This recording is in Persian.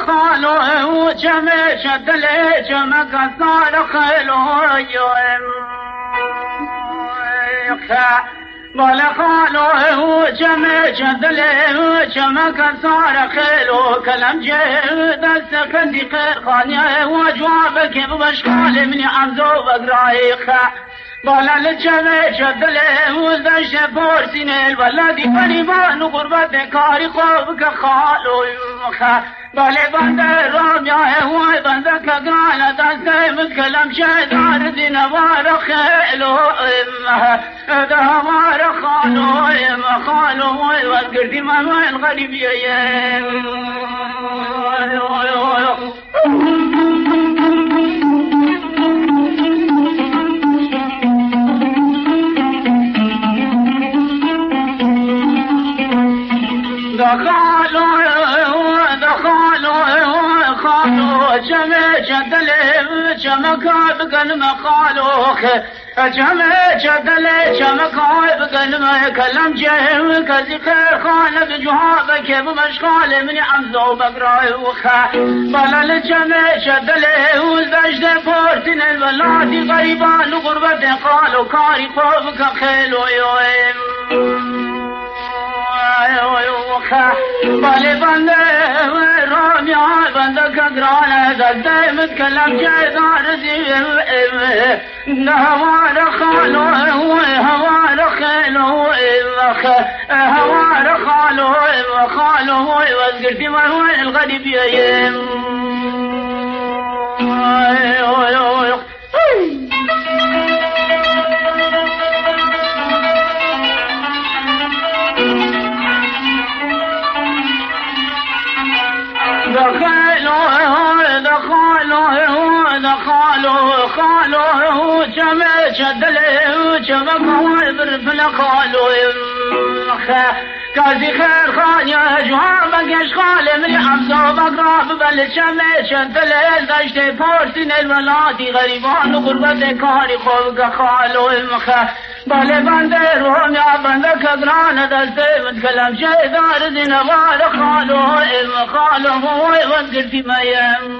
خالو جمع شدل جمع كسار خلو بالا خالو جمع شدل جمع كسار خلو كلام جد السكندي خانية وجوابك بشخال من عمزو بقرايخ بالا لجمع شدل وزدش بورسين الولادي قريبان غربت كاري خوبك خالو بالي بندر رام يا هواي بندك قال دست متكلم شدار دين وار خيلو ده وار خالو وذكرتي ما الغريب يا خالو جمع جدل جمع كابقن مخالوخ جمع جدل جمع كابقن ما كلام جهم كذكر خالة بجوابك بمشغال من عمزو بقرايوخ بلا الجمع جدل وزدجد فورتن الولاد غريبان غربة قالوا كاري خوفك خيلو يوم بالي بندر رام يا بندك قرانا دد متكلم جدار هوار خالو هوار خالو هوار خالو وذكرتي ما هو الغريب يا خالو جمع جدل جمع قوابر فلا خالو كازي خير خان يا جوابك اشغال من حمزة وبقراب بل جمع جدل دشت فورسين الولادي غريبان غربة كاري خوفك خالو بالي بندر روم يا بندك قرانا دلتي متكلم شيدار دين وار خالو خالو وذكرتي ما يم